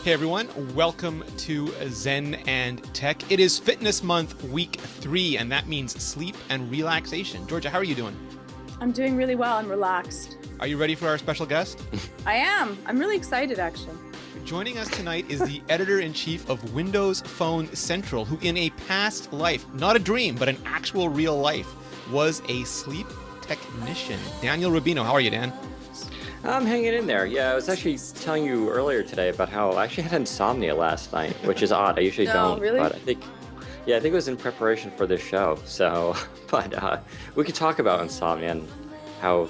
Hey everyone, welcome to Zen and Tech. It is Fitness Month, week 3, and that means sleep and relaxation. Georgia, how are you doing? I'm doing really well. I'm relaxed. Are you ready for our special guest? I am. I'm really excited, actually. Joining us tonight is the editor-in-chief of Windows Phone Central, who in a past life, not a dream, but an actual real life, was a sleep technician. Daniel Rubino, how are you, Dan? I'm hanging in there. Yeah, I was actually telling you earlier today about how I actually had insomnia last night, which is odd. I usually don't. Really? But I think it was in preparation for this show. So, but we could talk about insomnia and how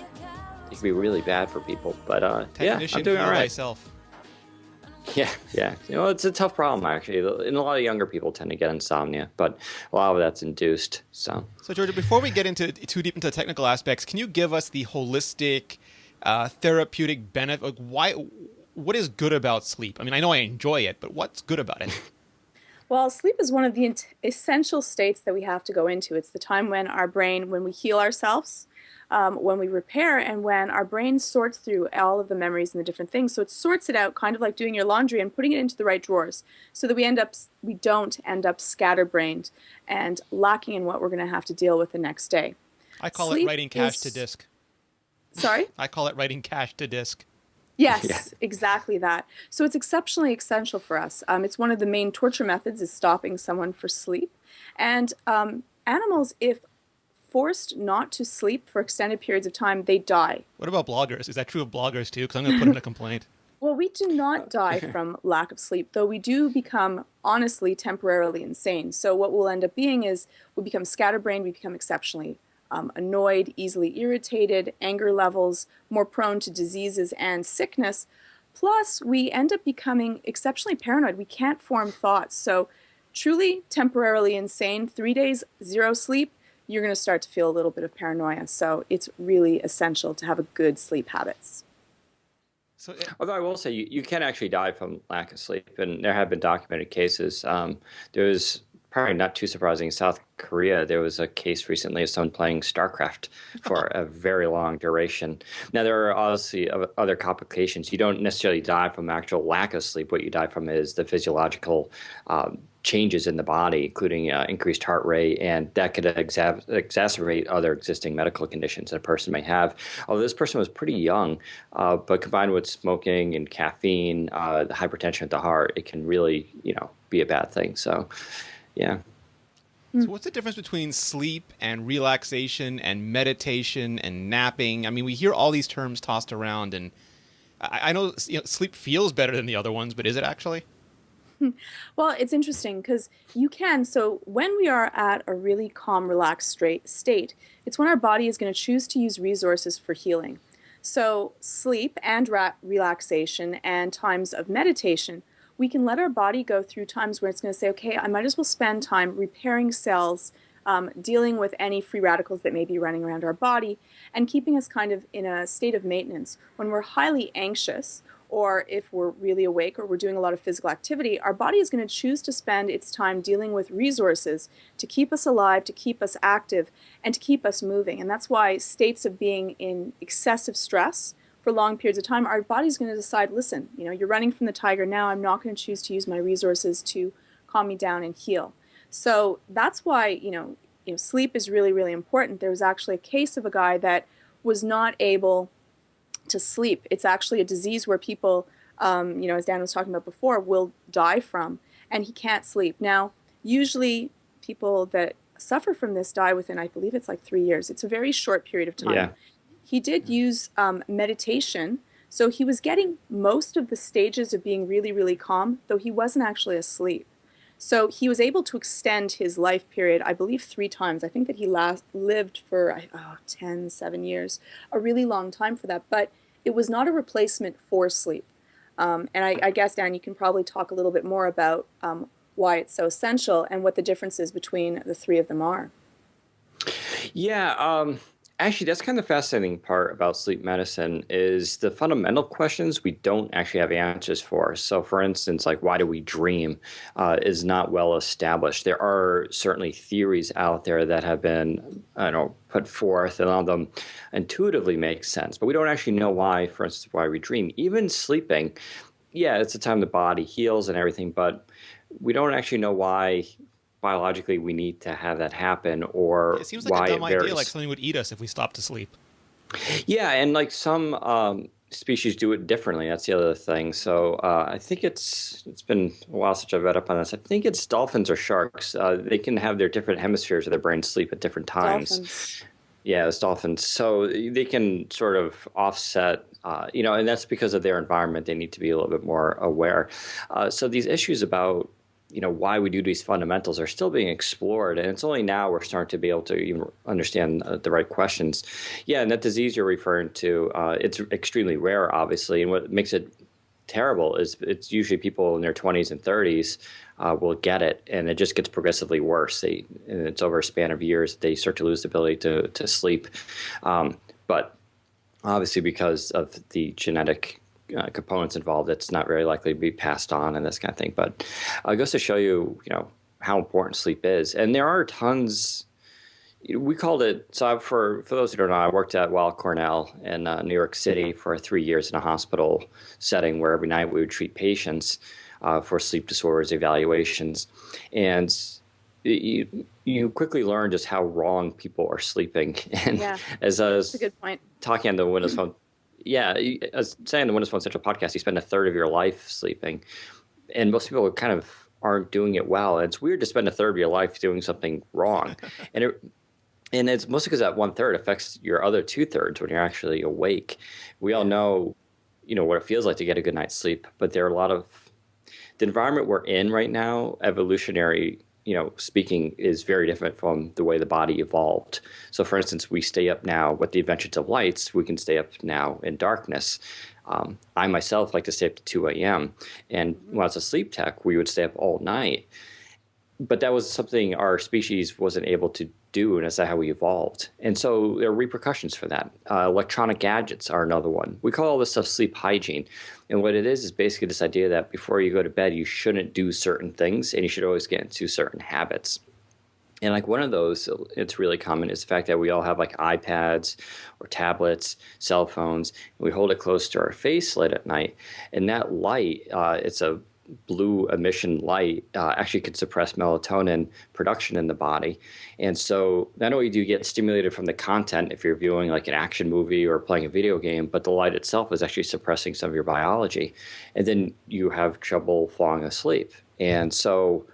it can be really bad for people. But yeah, I'm doing all right. Myself. Yeah. You know, it's a tough problem, actually. And a lot of younger people tend to get insomnia, but a lot of that's induced. So Georgia, before we get into too deep into the technical aspects, can you give us the holistic therapeutic benefit? What is good about sleep? I mean, I know I enjoy it, but what's good about it? Well, sleep is one of the essential states that we have to go into. It's the time when our brain, when we heal ourselves, when we repair, and when our brain sorts through all of the memories and the different things. So it sorts it out, kind of like doing your laundry and putting it into the right drawers, so that we don't end up scatterbrained and lacking in what we're going to have to deal with the next day. I call it writing cash to disk. Sorry? I call it writing cash to disk. Yes, Yeah. Exactly that. So it's exceptionally essential for us. It's one of the main torture methods is stopping someone for sleep. And animals, if forced not to sleep for extended periods of time, they die. What about bloggers? Is that true of bloggers too? Because I'm going to put in a complaint. Well, we do not die from lack of sleep, though we do become, honestly, temporarily insane. So what we'll end up being is we become scatterbrained, we become exceptionally annoyed, easily irritated, anger levels, more prone to diseases and sickness. Plus, we end up becoming exceptionally paranoid. We can't form thoughts. So truly temporarily insane, 3 days, 0 sleep, you're going to start to feel a little bit of paranoia. So it's really essential to have a good sleep habits. Although I will say you can actually die from lack of sleep, and there have been documented cases. There was probably not too surprising in South Korea. There was a case recently of someone playing StarCraft for a very long duration. Now, there are obviously other complications. You don't necessarily die from actual lack of sleep. What you die from is the physiological changes in the body, including increased heart rate, and that could exacerbate other existing medical conditions that a person may have. Although this person was pretty young, but combined with smoking and caffeine, the hypertension at the heart, it can really, be a bad thing. So, yeah. So what's the difference between sleep and relaxation and meditation and napping? I mean, we hear all these terms tossed around, and I know sleep feels better than the other ones, but is it actually? Well, it's interesting because so when we are at a really calm, relaxed state, it's when our body is going to choose to use resources for healing. So sleep and relaxation and times of meditation, we can let our body go through times where it's going to say, okay, I might as well spend time repairing cells, dealing with any free radicals that may be running around our body, and keeping us kind of in a state of maintenance. When we're highly anxious, or if we're really awake or we're doing a lot of physical activity, our body is going to choose to spend its time dealing with resources to keep us alive, to keep us active, and to keep us moving. And that's why states of being in excessive stress for long periods of time, our body's going to decide, listen, you're running from the tiger now, I'm not going to choose to use my resources to calm me down and heal. So that's why, sleep is really, really important. There was actually a case of a guy that was not able to sleep. It's actually a disease where people, as Dan was talking about before, will die from, and he can't sleep. Now, usually people that suffer from this die within, I believe it's like 3 years. It's a very short period of time. Yeah. He did use meditation, so he was getting most of the stages of being really, really calm, though he wasn't actually asleep. So he was able to extend his life period, I believe 3 times. I think that he lived for 7 years, a really long time for that. But it was not a replacement for sleep. And I guess, Dan, you can probably talk a little bit more about why it's so essential and what the differences between the 3 of them are. Yeah, actually, that's kind of the fascinating part about sleep medicine is the fundamental questions we don't actually have answers for. So, for instance, like why do we dream is not well established. There are certainly theories out there that have been put forth, and all of them intuitively make sense, but we don't actually know why, for instance, why we dream. Even sleeping, yeah, it's the time the body heals and everything, but we don't actually know why biologically we need to have that happen Yeah, it or seems like a why dumb it idea, like varies. something would eat us if we stopped to sleep. Yeah, and like some species do it differently. That's the other thing. So I think it's been a while since I've read up on this. I think it's dolphins or sharks. They can have their different hemispheres of their brain sleep at different times. Dolphins. Yeah, it's dolphins. So they can sort of offset, and that's because of their environment. They need to be a little bit more aware. So these issues about, why we do these fundamentals are still being explored. And it's only now we're starting to be able to even understand the right questions. Yeah, and that disease you're referring to, it's extremely rare, obviously. And what makes it terrible is it's usually people in their 20s and 30s will get it, and it just gets progressively worse. And it's over a span of years they start to lose the ability to sleep. But obviously, because of the genetic components involved, it's not very likely to be passed on and this kind of thing. But it goes to show you, how important sleep is. And there are tons. We called it, so for those who don't know, I worked at Weill Cornell in New York City for 3 years in a hospital setting where every night we would treat patients for sleep disorders evaluations. And you quickly learn just how wrong people are sleeping. And Yeah, as I that's a was good point. talking on the Windows Phone, yeah, I was saying the Windows Phone Central podcast, you spend a third of your life sleeping. And most people kind of aren't doing it well. And it's weird to spend a third of your life doing something wrong. And and it's mostly because that one third affects your other two thirds when you're actually awake. We all know, what it feels like to get a good night's sleep, but there are a lot of the environment we're in right now, evolutionary, speaking, is very different from the way the body evolved. So, for instance, we stay up now with the inventions of lights. We can stay up now in darkness. I myself like to stay up to 2 a.m. And when I was a sleep tech, we would stay up all night. But that was something our species wasn't able to do, and that's how we evolved. And so there are repercussions for that. Electronic gadgets are another one. We call all this stuff sleep hygiene. And what it is basically this idea that before you go to bed, you shouldn't do certain things, and you should always get into certain habits. And like one of those, it's really common, is the fact that we all have like iPads or tablets, cell phones, and we hold it close to our face late at night. And that light, it's a blue emission light, actually can suppress melatonin production in the body. And so not only do you get stimulated from the content if you're viewing like an action movie or playing a video game, but the light itself is actually suppressing some of your biology. And then you have trouble falling asleep. And so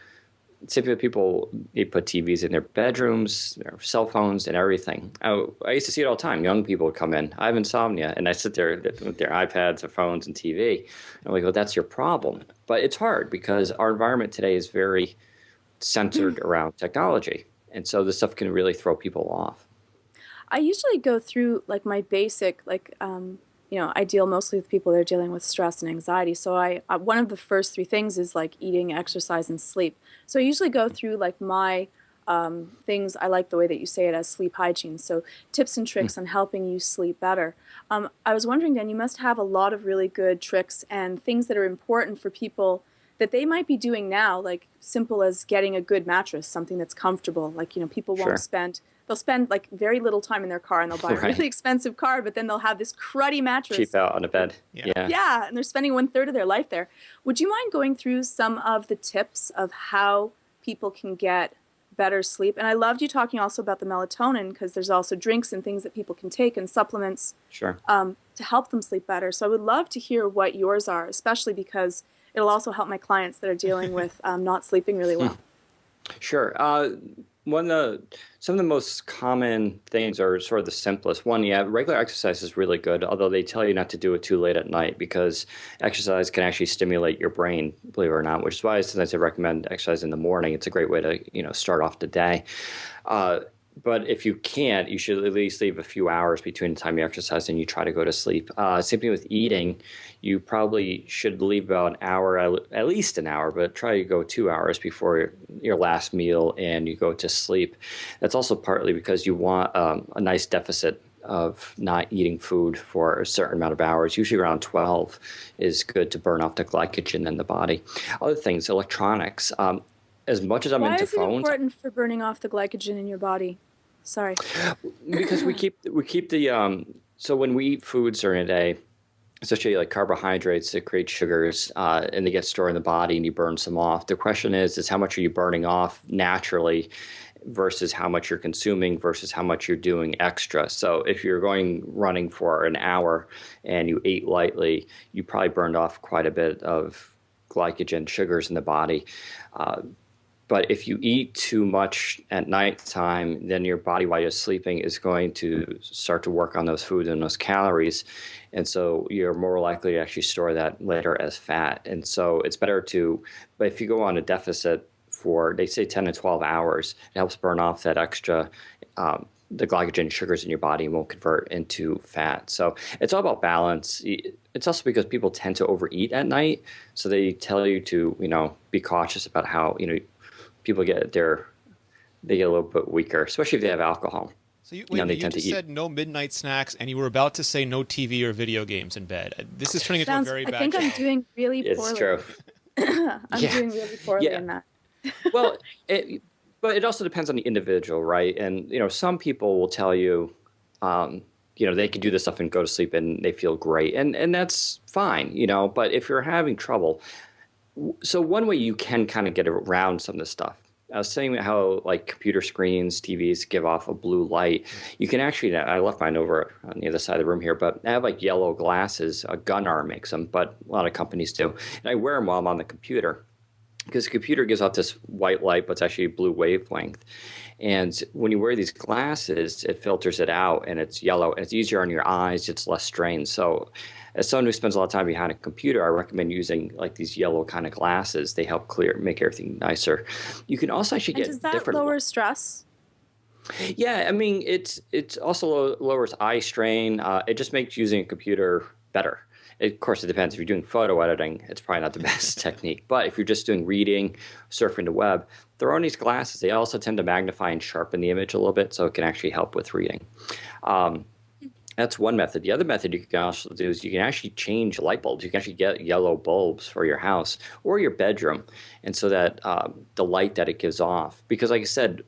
typically people, they put TVs in their bedrooms, their cell phones, and everything. I used to see it all the time. Young people would come in. I have insomnia, and I sit there with their iPads, their phones, and TV. And I'm like, well, that's your problem. But it's hard because our environment today is very centered around technology. And so this stuff can really throw people off. I usually go through like my basic, like, I deal mostly with people that are dealing with stress and anxiety. So one of the first three things is like eating, exercise, and sleep. So I usually go through like my things. I like the way that you say it as sleep hygiene. So tips and tricks on helping you sleep better. I was wondering, Dan, you must have a lot of really good tricks and things that are important for people that they might be doing now, like simple as getting a good mattress, something that's comfortable. Like, people won't Sure. they'll spend like very little time in their car and they'll buy a Right. really expensive car, but then they'll have this cruddy Cheap mattress. out on the bed. Yeah. Yeah. Yeah, and they're spending one third of their life there. Would you mind going through some of the tips of how people can get better sleep? And I loved you talking also about the melatonin, because there's also drinks and things that people can take and supplements Sure. to help them sleep better. So I would love to hear what yours are, especially because it'll also help my clients that are dealing with not sleeping really well. Sure. Some of the most common things are sort of the simplest. One, yeah, regular exercise is really good, although they tell you not to do it too late at night because exercise can actually stimulate your brain, believe it or not, which is why sometimes I recommend exercise in the morning. It's a great way to, start off the day. But if you can't, you should at least leave a few hours between the time you exercise and you try to go to sleep. Same thing with eating. You probably should leave about an hour, at least an hour, but try to go 2 hours before your last meal and you go to sleep. That's also partly because you want a nice deficit of not eating food for a certain amount of hours. Usually around 12 is good to burn off the glycogen in the body. Other things, electronics. As much as I'm Why into is it phones, important for burning off the glycogen in your body? Sorry. because we keep the so when we eat foods during the day, especially like carbohydrates that create sugars, and they get stored in the body and you burn some off. The question is how much are you burning off naturally versus how much you're consuming versus how much you're doing extra. So if you're going running for an hour and you ate lightly, you probably burned off quite a bit of glycogen sugars in the body. But if you eat too much at nighttime, then your body while you're sleeping is going to start to work on those foods and those calories. And so you're more likely to actually store that later as fat. And so it's better to, but if you go on a deficit for, they say 10 to 12 hours, it helps burn off that extra, the glycogen sugars in your body and won't convert into fat. So it's all about balance. It's also because people tend to overeat at night. So they tell you to, be cautious about how, people they get a little bit weaker, especially if they have alcohol. So you just said no midnight snacks, and you were about to say no TV or video games in bed. This is turning into a very bad. I think I'm doing really poorly. It's true. I'm doing really poorly in that. Well, but it also depends on the individual, right? And some people will tell you, they can do this stuff and go to sleep and they feel great, and that's fine, But if you're having trouble, so one way you can kind of get around some of this stuff. I was saying how like computer screens, TVs give off a blue light. You can actually, I left mine over on the other side of the room here, but I have like yellow glasses. Gunnar makes them, but a lot of companies do. And I wear them while I'm on the computer because the computer gives off this white light, but it's actually a blue wavelength. And when you wear these glasses, it filters it out and it's yellow. And it's easier on your eyes. It's less strain. So as someone who spends a lot of time behind a computer, I recommend using like these yellow kind of glasses. They help make everything nicer. You can also actually get different. Does that lower stress? Yeah, I mean, it's also lowers eye strain. It just makes using a computer better. Of course, it depends. If you're doing photo editing, it's probably not the best technique. But if you're just doing reading, surfing the web, throw on these glasses. They also tend to magnify and sharpen the image a little bit, so it can actually help with reading. That's one method. The other method you can also do is you can actually change light bulbs. You can actually get yellow bulbs for your house or your bedroom, and so that the light that it gives off. Because, like I said,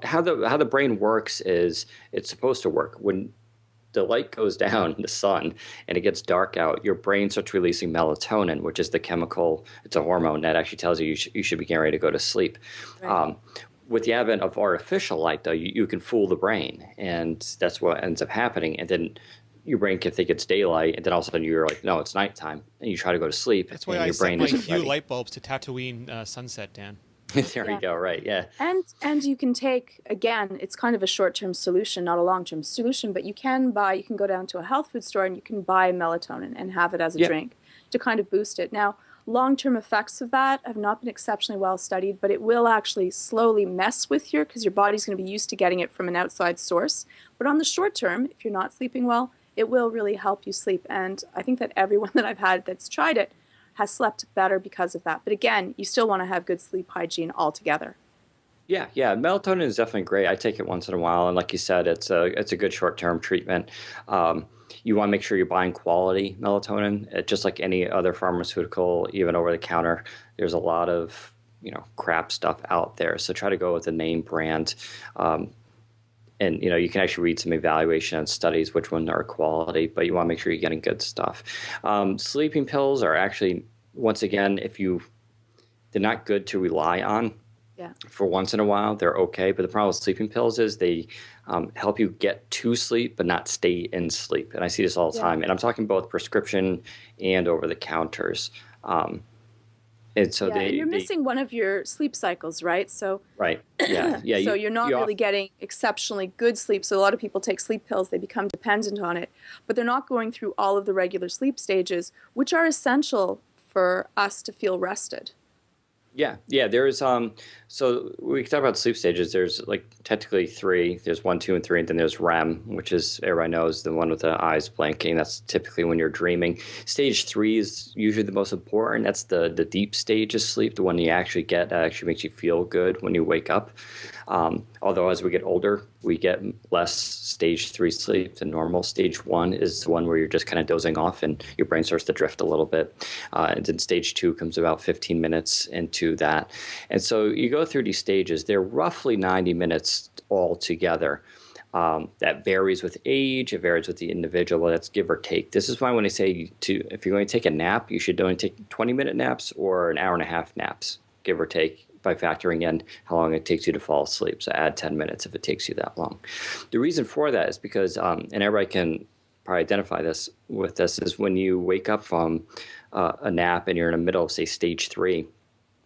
how the brain works is it's supposed to work when the light goes down in the sun and it gets dark out. Your brain starts releasing melatonin, which is the chemical. It's a hormone that actually tells you you should be getting ready to go to sleep. Right. With the advent of artificial light, though, you can fool the brain, and that's what ends up happening. And then your brain can think it's daylight, and then all of a sudden you're like, no, it's nighttime, and you try to go to sleep. That's why I set my few light bulbs to Tatooine sunset, Dan. There you go, right, yeah. And you can take, again, it's kind of a short-term solution, not a long-term solution, but you can go down to a health food store and you can buy melatonin and have it as a drink to kind of boost it. Now, long-term effects of that have not been exceptionally well studied, but it will actually slowly mess with because your body's going to be used to getting it from an outside source. But on the short term, if you're not sleeping well, it will really help you sleep. And I think that everyone that I've had that's tried it has slept better because of that. But again, you still want to have good sleep hygiene altogether. Yeah, melatonin is definitely great. I take it once in a while, and like you said, it's a good short-term treatment. You want to make sure you're buying quality melatonin, just like any other pharmaceutical, even over the counter. There's a lot of crap stuff out there, so try to go with a name brand. And you can actually read some evaluation and studies which ones are quality, but you want to make sure you're getting good stuff. Sleeping pills are actually, once again, they're not good to rely on. Yeah. For once in a while, they're okay. But the problem with sleeping pills is they help you get to sleep but not stay in sleep. And I see this all the time. And I'm talking both prescription and over the counters. And so you're missing one of your sleep cycles, right? So right, yeah. So you're not really getting exceptionally good sleep. So a lot of people take sleep pills; they become dependent on it, but they're not going through all of the regular sleep stages, which are essential for us to feel rested. Yeah. There's so we can talk about sleep stages. There's like technically 3. There's 1, 2, and 3, and then there's REM, which is everybody knows the one with the eyes blinking. That's typically when you're dreaming. Stage 3 is usually the most important. That's the deep stage of sleep, the one you actually get that actually makes you feel good when you wake up. Although as we get older, we get less stage 3 sleep than normal. Stage 1 is the one where you're just kind of dozing off and your brain starts to drift a little bit. And then stage 2 comes about 15 minutes into that. And so you go through these stages. They're roughly 90 minutes all together. That varies with age. It varies with the individual. That's give or take. This is why when I say if you're going to take a nap, you should only take 20-minute naps or an hour and a half naps, give or take, by factoring in how long it takes you to fall asleep. So add 10 minutes if it takes you that long. The reason for that is because, and everybody can probably identify this with this, is when you wake up from a nap and you're in the middle of, say, stage 3,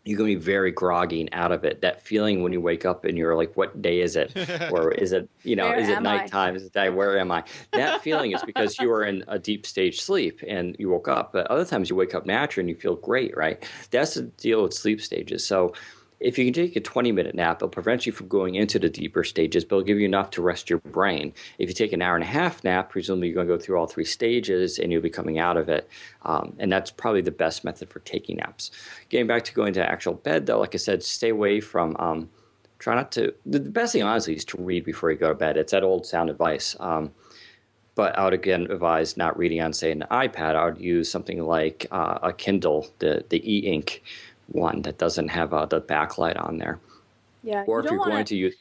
you're going to be very groggy and out of it. That feeling when you wake up and you're like, what day is it? Or is it, is it nighttime? Is it day? Where am I? That feeling is because you were in a deep stage sleep and you woke up. But other times you wake up naturally and you feel great, right? That's the deal with sleep stages. So if you can take a 20-minute nap, it'll prevent you from going into the deeper stages, but it'll give you enough to rest your brain. If you take an hour and a half nap, presumably you're going to go through all 3 stages and you'll be coming out of it. And that's probably the best method for taking naps. Getting back to going to actual bed, though, like I said, stay away from, try not to, the best thing, honestly, is to read before you go to bed. It's that old sound advice. But I would, again, advise not reading on, say, an iPad. I would use something like a Kindle, the e-ink one that doesn't have the backlight on there. Yeah. Or if you're going to use...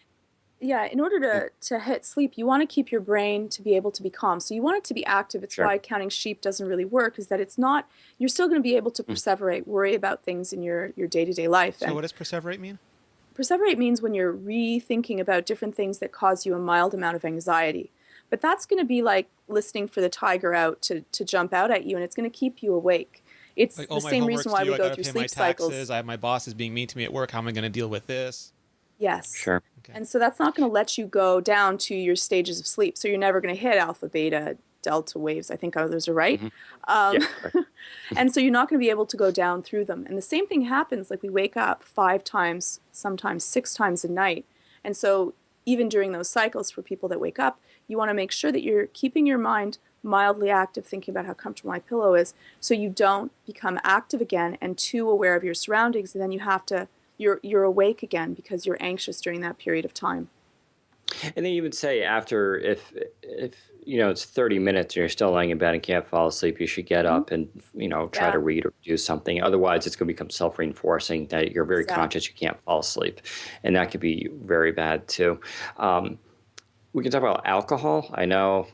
Yeah, in order to hit sleep, you want to keep your brain to be able to be calm. So you want it to be active. It's why counting sheep doesn't really work, is that it's not, you're still going to be able to perseverate, worry about things in your day-to-day life. So what does perseverate mean? Perseverate means when you're rethinking about different things that cause you a mild amount of anxiety. But that's going to be like listening for the tiger out to jump out at you, and it's going to keep you awake. It's like, the same reason why we go through sleep cycles. My boss is being mean to me at work. How am I going to deal with this? Yes. Sure. Okay. And so that's not going to let you go down to your stages of sleep. So you're never going to hit alpha, beta, delta waves. I think those are right. Right. And so you're not going to be able to go down through them. And the same thing happens, like we wake up 5 times, sometimes 6 times a night. And so even during those cycles for people that wake up, you want to make sure that you're keeping your mind mildly active, thinking about how comfortable my pillow is, so you don't become active again and too aware of your surroundings, and then you're awake again because you're anxious during that period of time. And they even say after, if it's 30 minutes and you're still laying in bed and can't fall asleep, you should get up and try to read or do something. Otherwise, it's going to become self-reinforcing that you're very conscious you can't fall asleep, and that could be very bad too. We can talk about alcohol. I know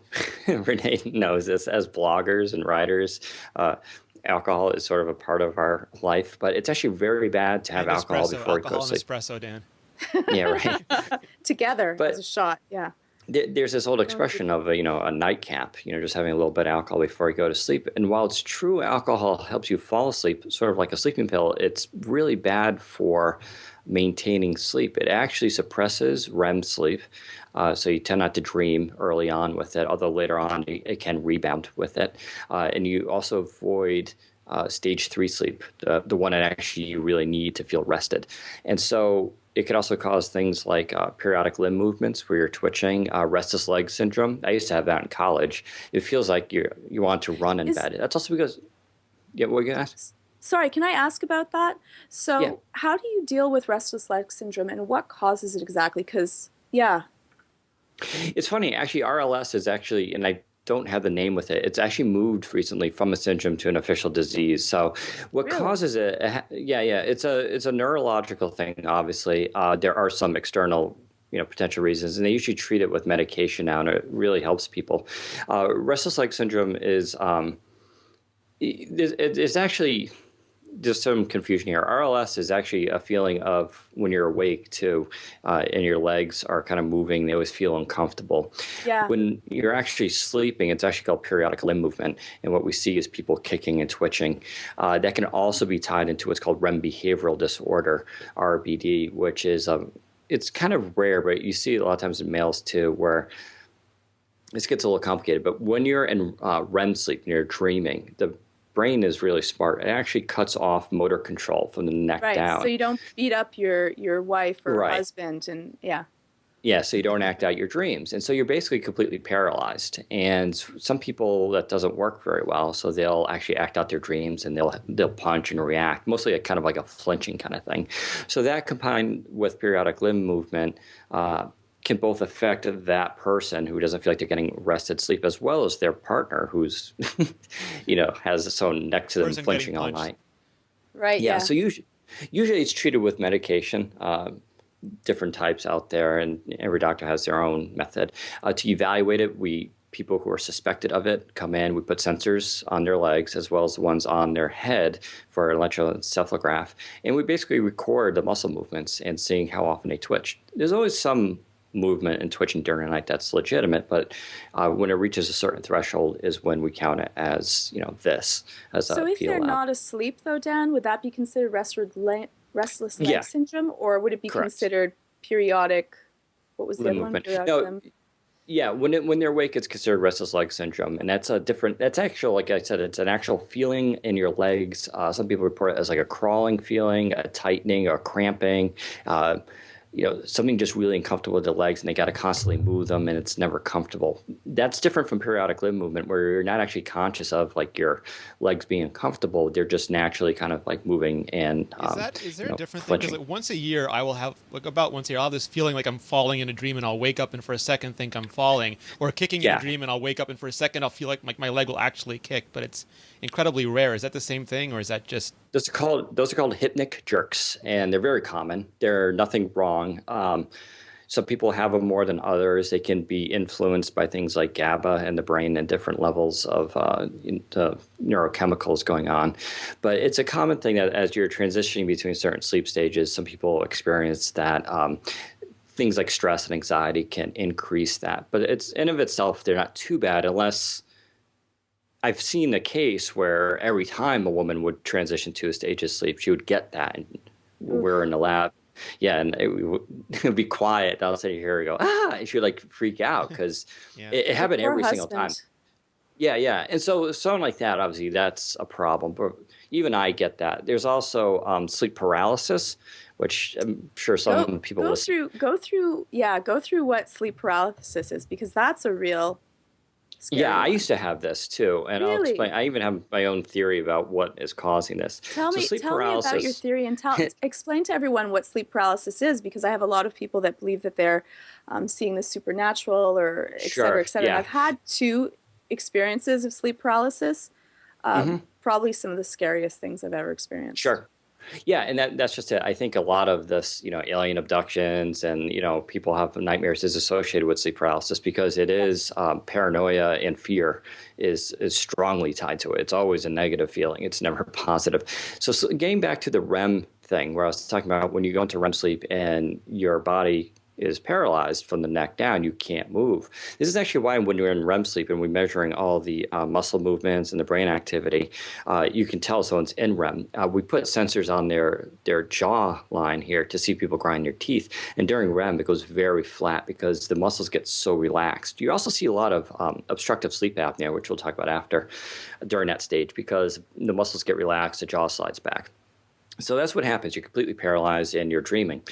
Rene knows this. As bloggers and writers, alcohol is sort of a part of our life, but it's actually very bad to have alcohol before we go to sleep. Espresso, Dan. Yeah, right. Together as a shot, yeah. There's this old expression of a nightcap, just having a little bit of alcohol before you go to sleep. And while it's true alcohol helps you fall asleep, sort of like a sleeping pill, it's really bad for maintaining sleep. It actually suppresses REM sleep, so you tend not to dream early on with it, although later on it can rebound with it. And you also avoid stage 3 sleep, the one that actually you really need to feel rested. And so it could also cause things like periodic limb movements where you're twitching, restless leg syndrome. I used to have that in college. It feels like you want to run in bed. That's also because, what were you going to ask? Sorry, can I ask about that? So how do you deal with restless leg syndrome, and what causes it exactly? Because, It's funny, actually, RLS is actually, and I don't have the name with it, it's actually moved recently from a syndrome to an official disease. So what causes it, it's a neurological thing, obviously. There are some external potential reasons, and they usually treat it with medication now, and it really helps people. Restless leg syndrome is, it's actually... There's some confusion here. RLS is actually a feeling of when you're awake too, and your legs are kind of moving. They always feel uncomfortable. Yeah. When you're actually sleeping, it's actually called periodic limb movement, and what we see is people kicking and twitching. That can also be tied into what's called REM behavioral disorder, RBD, which is it's kind of rare, but you see it a lot of times in males too, where this gets a little complicated. But when you're in REM sleep and you're dreaming, the brain is really smart. It actually cuts off motor control from the neck down. So you don't beat up your wife or husband, and so you don't act out your dreams, and so you're basically completely paralyzed. And some people that doesn't work very well, so they'll actually act out their dreams and they'll punch and react, mostly kind of like a flinching kind of thing. So that combined with periodic limb movement can both affect that person who doesn't feel like they're getting rested sleep, as well as their partner who's, has someone next to them flinching all night. Right. Yeah. So usually it's treated with medication. different types out there, and every doctor has their own method. To evaluate it, people who are suspected of it come in. We put sensors on their legs as well as the ones on their head for electroencephalograph, and we basically record the muscle movements and seeing how often they twitch. There's always some movement and twitching during the night that's legitimate, but when it reaches a certain threshold is when we count it as this as So a if they're PLM. not asleep though, Dan, would that be considered restless leg Yeah, syndrome, or would it be correct. considered periodic? What was the Limb other one? movement. Periodic No, limb. yeah, when they're awake, it's considered restless leg syndrome, and that's a different. That's actual, like I said, it's an actual feeling in your legs. Some people report it as like a crawling feeling, a tightening, or cramping. Uh, something just really uncomfortable with the legs, and they got to constantly move them, and it's never comfortable. That's different from periodic limb movement, where you're not actually conscious of like your legs being uncomfortable. They're just naturally kind of like moving and Is there a different thing? flinching. Because like once a year, I will have like about once a year, I'll have this feeling like I'm falling in a dream, and I'll wake up and for a second think I'm falling, or kicking in a Yeah. dream, and I'll wake up and for a second I'll feel like my leg will actually kick, but it's incredibly rare. Is that the same thing, or is that just Those are called hypnic jerks, and they're very common. They're nothing wrong. Some people have them more than others. They can be influenced by things like GABA in the brain and different levels of the neurochemicals going on. But it's a common thing that as you're transitioning between certain sleep stages, some people experience that. Things like stress and anxiety can increase that. But it's in of itself, they're not too bad unless I've seen a case where every time a woman would transition to a stage of sleep, she would get that. And we're in the lab. Yeah, and it would be quiet. I'll say, here we go. And she would like freak out because yeah? it happened Poor every single time. husband. Yeah, yeah. And so something like that, obviously, that's a problem. But even I get that. There's also sleep paralysis, which I'm sure some people listen. Go through what sleep paralysis is, because that's a real scary Yeah, I one. used to have this too, and I'll explain. Really? I even have my own theory about what is causing this. So sleep Tell me about your paralysis. theory, and explain to everyone what sleep paralysis is, because I have a lot of people that believe that they're seeing the supernatural, or et cetera, Sure. et cetera. And Yeah. I've had two experiences of sleep paralysis. Probably some of the scariest things I've ever experienced. Sure. Yeah, and that's just it. I think a lot of this, alien abductions and, people have nightmares is associated with sleep paralysis because it is paranoia and fear is strongly tied to it. It's always a negative feeling. It's never positive. So getting back to the REM thing where I was talking about when you go into REM sleep and your body is paralyzed from the neck down, you can't move. This is actually why when you're in REM sleep and we're measuring all the muscle movements and the brain activity, you can tell someone's in REM. We put sensors on their jaw line here to see people grind their teeth. And during REM, it goes very flat because the muscles get so relaxed. You also see a lot of obstructive sleep apnea, which we'll talk about after, during that stage because the muscles get relaxed, the jaw slides back. So that's what happens. You're completely paralyzed and you're dreaming.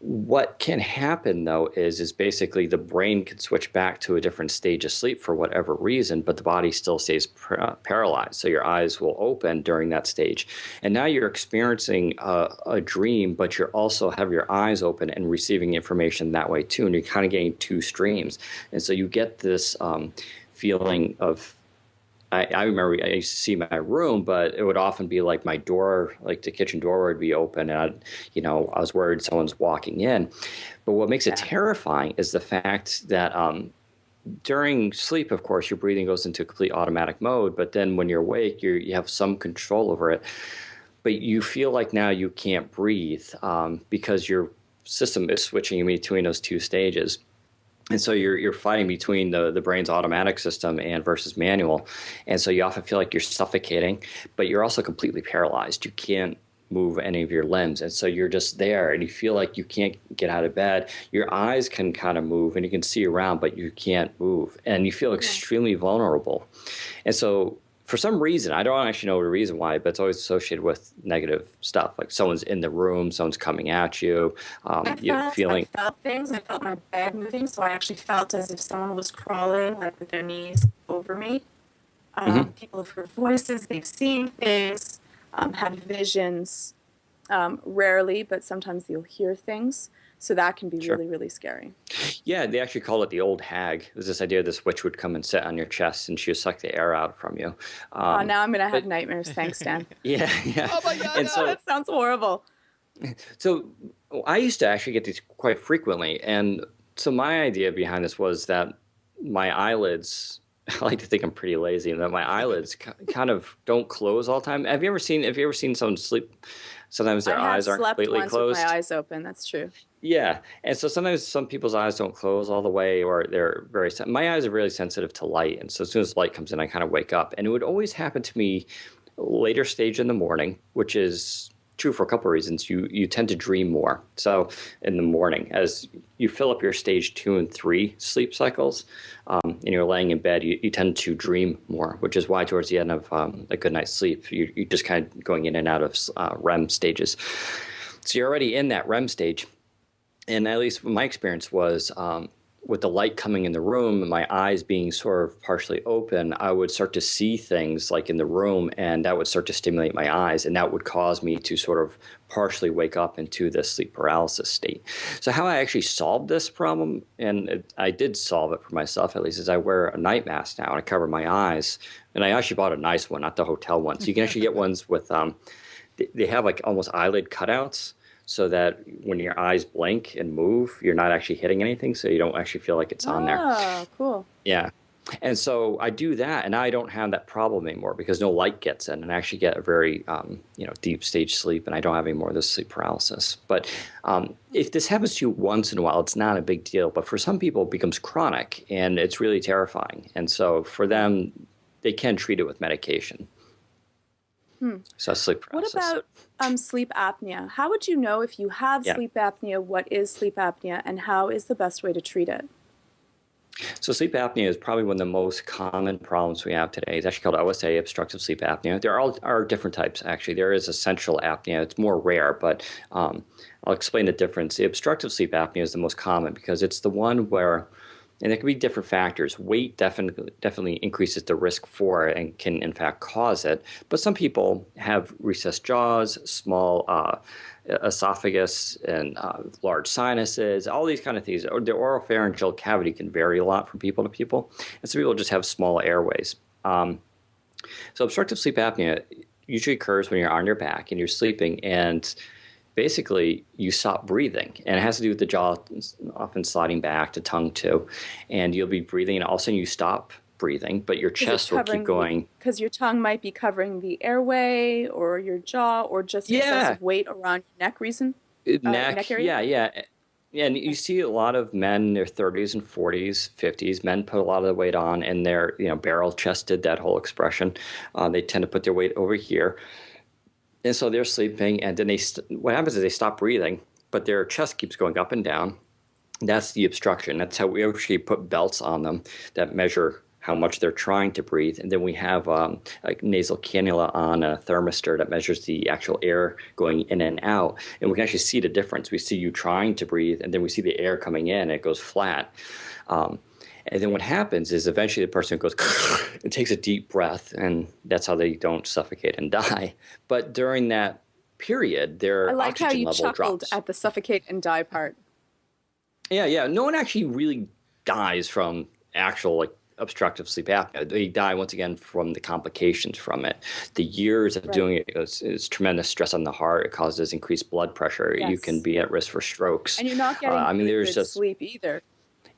What can happen, though, is basically the brain can switch back to a different stage of sleep for whatever reason, but the body still stays paralyzed. So your eyes will open during that stage. And now you're experiencing a dream, but you also have your eyes open and receiving information that way, too. And you're kind of getting two streams. And so you get this feeling of I remember I used to see my room, but it would often be like my door, like the kitchen door would be open, and I was worried someone's walking in. But what makes it terrifying is the fact that during sleep, of course, your breathing goes into complete automatic mode. But then when you're awake, you have some control over it. But you feel like now you can't breathe because your system is switching in between those two stages. And so you're fighting between the brain's automatic system and versus manual. And so you often feel like you're suffocating, but you're also completely paralyzed. You can't move any of your limbs. And so you're just there and you feel like you can't get out of bed. Your eyes can kind of move and you can see around, but you can't move. And you feel extremely vulnerable. And so for some reason, I don't actually know the reason why, but it's always associated with negative stuff. Like someone's in the room, someone's coming at you, I felt things. I felt my bed moving, so I actually felt as if someone was crawling, like with their knees over me. People have heard voices, they've seen things, had visions, rarely, but sometimes you'll hear things. So that can be really, really scary. Yeah, they actually call it the old hag. There's this idea this witch would come and sit on your chest and she would suck the air out from you. Now I'm going to have nightmares. Thanks, Dan. Yeah, yeah. Oh my God! And Oh, that sounds horrible. so I used to actually get these quite frequently, and so my idea behind this was that my eyelids. I like to think I'm pretty lazy, and that my eyelids kind of don't close all the time. Have you ever seen someone sleep? Sometimes I their have eyes aren't slept completely once with my closed. eyes open. That's true. Yeah, and so sometimes some people's eyes don't close all the way, or they're my eyes are really sensitive to light, and so as soon as light comes in, I kind of wake up, and it would always happen to me later stage in the morning, which is true for a couple of reasons. You tend to dream more. So in the morning, as you fill up your stage 2 and 3 sleep cycles, and you're laying in bed, you tend to dream more, which is why towards the end of a good night's sleep, you're just kind of going in and out of REM stages. So you're already in that REM stage. And at least my experience was with the light coming in the room and my eyes being sort of partially open, I would start to see things like in the room, and that would start to stimulate my eyes, and that would cause me to sort of partially wake up into this sleep paralysis state. So how I actually solved this problem, and I did solve it for myself at least, is I wear a night mask now and I cover my eyes. And I actually bought a nice one, not the hotel one. So you can actually get ones with they have like almost eyelid cutouts, so that when your eyes blink and move, you're not actually hitting anything, so you don't actually feel like it's on there. Oh, cool. Yeah. And so I do that, and I don't have that problem anymore because no light gets in, and I actually get a very deep stage sleep, and I don't have any more of this sleep paralysis. But if this happens to you once in a while, it's not a big deal. But for some people, it becomes chronic, and it's really terrifying. And so for them, they can treat it with medication. So that's sleep paralysis. What about sleep apnea? How would you know if you have Yeah. sleep apnea? What is sleep apnea, and how is the best way to treat it? So sleep apnea is probably one of the most common problems we have today. It's actually called OSA, obstructive sleep apnea. There are different types, actually. There is essential apnea. It's more rare, but I'll explain the difference. The obstructive sleep apnea is the most common because it's the one where, and there can be different factors. Weight definitely increases the risk for it and can, in fact, cause it. But some people have recessed jaws, small esophagus, and large sinuses, all these kind of things. The oropharyngeal cavity can vary a lot from people to people. And some people just have small airways. So obstructive sleep apnea usually occurs when you're on your back and you're sleeping, and basically you stop breathing, and it has to do with the jaw often sliding back, the tongue too, and you'll be breathing and all of a sudden you stop breathing, but your chest will keep going. Because your tongue might be covering the airway or your jaw, or just excessive weight around your neck neck area? Yeah, and you see a lot of men in their 30s and 40s, 50s. Men put a lot of the weight on, and they're barrel chested, that whole expression. They tend to put their weight over here. And so they're sleeping, and then what happens is they stop breathing, but their chest keeps going up and down. That's the obstruction. That's how we actually put belts on them that measure how much they're trying to breathe. And then we have a nasal cannula on a thermistor that measures the actual air going in and out. And we can actually see the difference. We see you trying to breathe, and then we see the air coming in, and it goes flat. And then what happens is eventually the person goes and takes a deep breath, and that's how they don't suffocate and die. But during that period, their oxygen level drops. I like how you chuckled at the suffocate and die part. Yeah. No one actually really dies from actual obstructive sleep apnea. They die once again from the complications from it. The years of doing it is tremendous stress on the heart. It causes increased blood pressure. Yes. You can be at risk for strokes. And you're not getting good sleep either.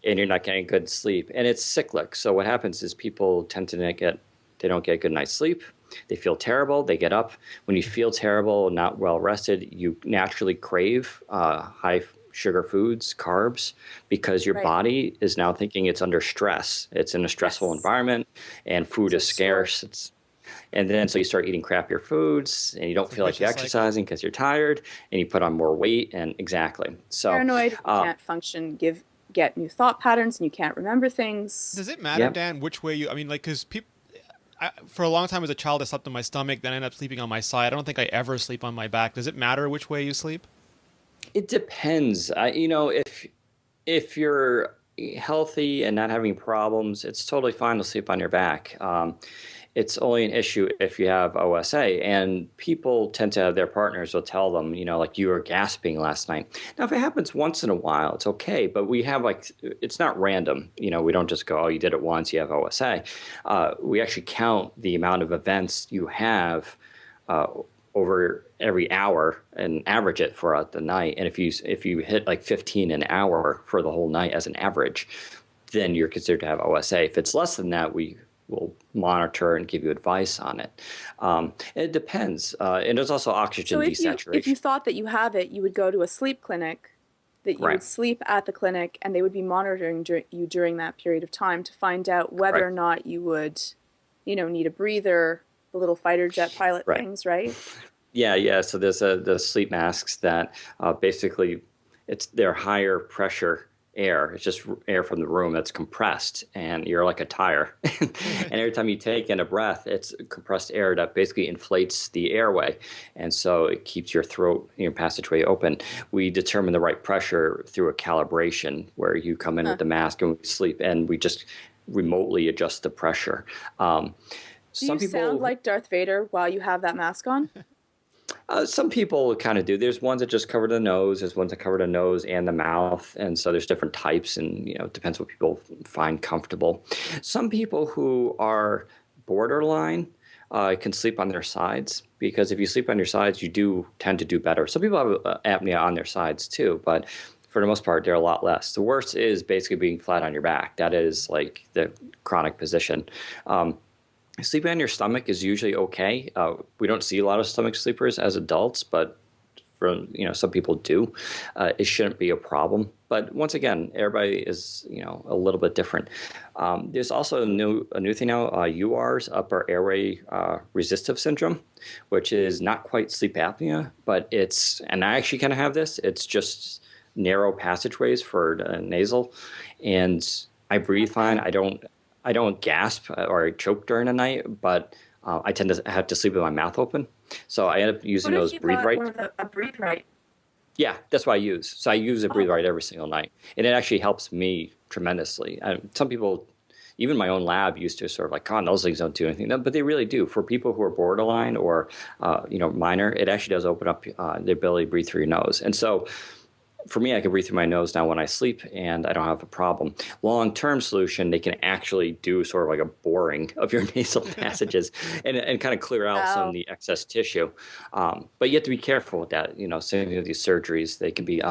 And you're not getting good sleep, and it's cyclic. So what happens is people tend to they don't get a good night's sleep. They feel terrible. They get up. When you feel terrible, not well rested, you naturally crave high sugar foods, carbs, because your body is now thinking it's under stress. It's in a stressful environment, and food is scarce. And then so you start eating crappier foods, and you don't feel like you're exercising because you're tired, and you put on more weight. And so paranoid, you can't function, get new thought patterns, and you can't remember things. Does it matter, Dan, which way you? I mean, because people. For a long time as a child, I slept on my stomach. Then I ended up sleeping on my side. I don't think I ever sleep on my back. Does it matter which way you sleep? It depends. If you're healthy and not having problems, it's totally fine to sleep on your back. It's only an issue if you have OSA, and people tend to have their partners will tell them, like you were gasping last night. Now, if it happens once in a while, it's okay, but we have it's not random. We don't just go, oh, you did it once, you have OSA. We actually count the amount of events you have over every hour and average it throughout the night. And if you hit like 15 an hour for the whole night as an average, then you're considered to have OSA. If it's less than that, we will monitor and give you advice on it. It depends. And there's also oxygen desaturation. If you thought that you have it, you would go to a sleep clinic, that you would sleep at the clinic, and they would be monitoring you during that period of time to find out whether or not you would, need a breather, the little fighter jet pilot things, right? Yeah. So there's the sleep masks that basically they're higher pressure air. It's just air from the room that's compressed, and you're like a tire. And every time you take in a breath, it's compressed air that basically inflates the airway, and so it keeps your throat, your passageway open. We determine the right pressure through a calibration where you come in with the mask and we sleep, and we just remotely adjust the pressure. Do you sound like Darth Vader while you have that mask on? Some people kind of do. There's ones that just cover the nose. There's ones that cover the nose and the mouth. And so there's different types, and, it depends what people find comfortable. Some people who are borderline can sleep on their sides, because if you sleep on your sides, you do tend to do better. Some people have apnea on their sides too, but for the most part, they're a lot less. The worst is basically being flat on your back. That is like the chronic position. Sleeping on your stomach is usually okay. We don't see a lot of stomach sleepers as adults, but for some people do. It shouldn't be a problem. But once again, everybody is a little bit different. There's also a new thing now, URS, upper airway resistive syndrome, which is not quite sleep apnea, but and I actually kind of have this. It's just narrow passageways for the nasal, and I breathe fine. I don't gasp or choke during the night, but I tend to have to sleep with my mouth open. So I end up using those breathe right. A breathe right. Yeah, that's what I use. So I use a breathe right every single night, and it actually helps me tremendously. Some people, even my own lab, used to sort of like, "God, those things don't do anything," but they really do. For people who are borderline or minor, it actually does open up the ability to breathe through your nose, and so. For me, I can breathe through my nose now when I sleep, and I don't have a problem. Long-term solution, they can actually do sort of like a boring of your nasal passages and kind of clear out some of the excess tissue. But you have to be careful with that. Same with these surgeries, they can be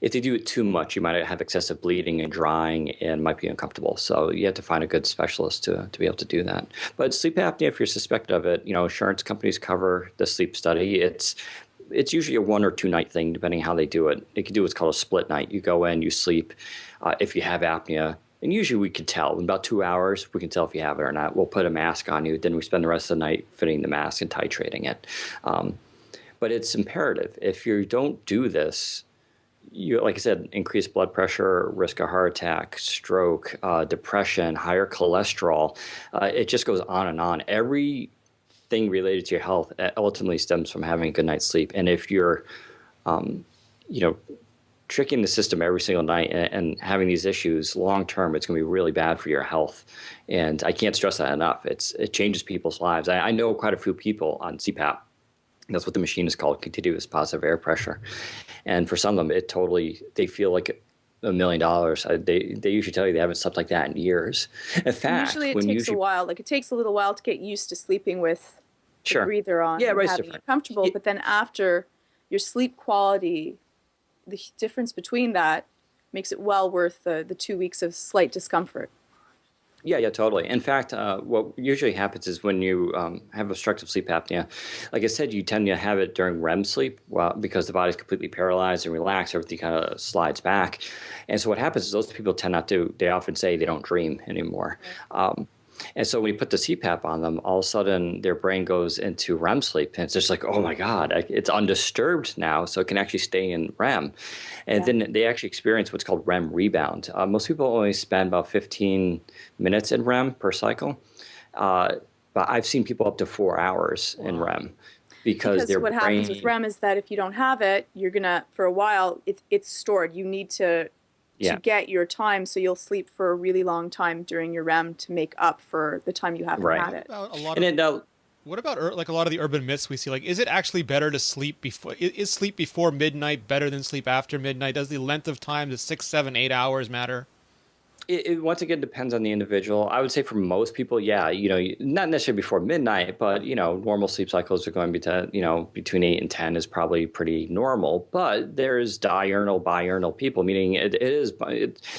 if they do it too much, you might have excessive bleeding and drying and might be uncomfortable. So you have to find a good specialist to be able to do that. But sleep apnea, if you're suspected of it, insurance companies cover the sleep study. It's usually a 1 or 2 night thing, depending how they do it. They can do what's called a split night. You go in, you sleep. If you have apnea, and usually we can tell in about 2 hours, we can tell if you have it or not. We'll put a mask on you. Then we spend the rest of the night fitting the mask and titrating it. But it's imperative. If you don't do this, you, like I said, increased blood pressure, risk of heart attack, stroke, depression, higher cholesterol. It just goes on and on. Every thing related to your health ultimately stems from having a good night's sleep. And if you're, tricking the system every single night and having these issues long term, it's going to be really bad for your health. And I can't stress that enough. It changes people's lives. I know quite a few people on CPAP. That's what the machine is called, continuous positive air pressure. And for some of them, they feel like $1 million. They usually tell you they haven't slept like that in years. In fact, usually it takes a while. Like it takes a little while to get used to sleeping with the breather on, and having it comfortable. But then after, your sleep quality, the difference between that makes it well worth the 2 weeks of slight discomfort. Yeah, totally. In fact, what usually happens is when you have obstructive sleep apnea, like I said, you tend to have it during REM sleep, because the body's completely paralyzed and relaxed, everything kind of slides back. And so what happens is those people tend not to, they often say they don't dream anymore. And so when you put the CPAP on them, all of a sudden their brain goes into REM sleep. And it's just like, oh my God, it's undisturbed now. So it can actually stay in REM. And then they actually experience what's called REM rebound. Most people only spend about 15 minutes in REM per cycle. But I've seen people up to 4 hours in REM. Because their what happens with REM is that if you don't have it, you're going to, for a while, it's stored. You need to get your time, so you'll sleep for a really long time during your REM to make up for the time you haven't had it. What about like a lot of the urban myths we see? Like, is it actually better to sleep before? Is sleep before midnight better than sleep after midnight? Does the length of time, the 6, 7, 8 hours matter? Once again depends on the individual. I would say for most people, yeah, not necessarily before midnight, but normal sleep cycles are going to be between 8 and 10 is probably pretty normal. But there's diurnal, biurnal people, meaning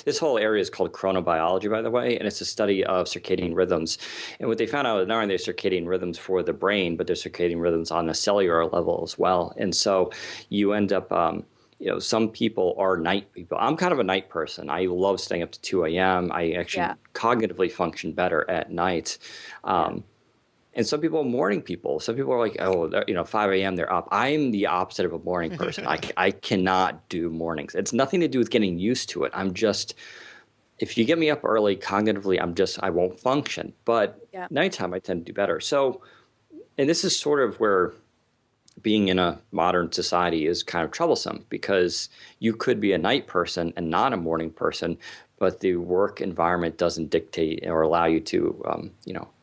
this whole area is called chronobiology, by the way, and it's a study of circadian rhythms. And what they found out, not only are they circadian rhythms for the brain, but they're circadian rhythms on a cellular level as well. And so you end up some people are night people. I'm kind of a night person. I love staying up to 2 a.m. I actually cognitively function better at night. And some people are morning people. Some people are like, 5 a.m. they're up. I'm the opposite of a morning person. I cannot do mornings. It's nothing to do with getting used to it. If you get me up early cognitively, I won't function. But nighttime, I tend to do better. So, and this is sort of where being in a modern society is kind of troublesome, because you could be a night person and not a morning person, but the work environment doesn't dictate or allow you to,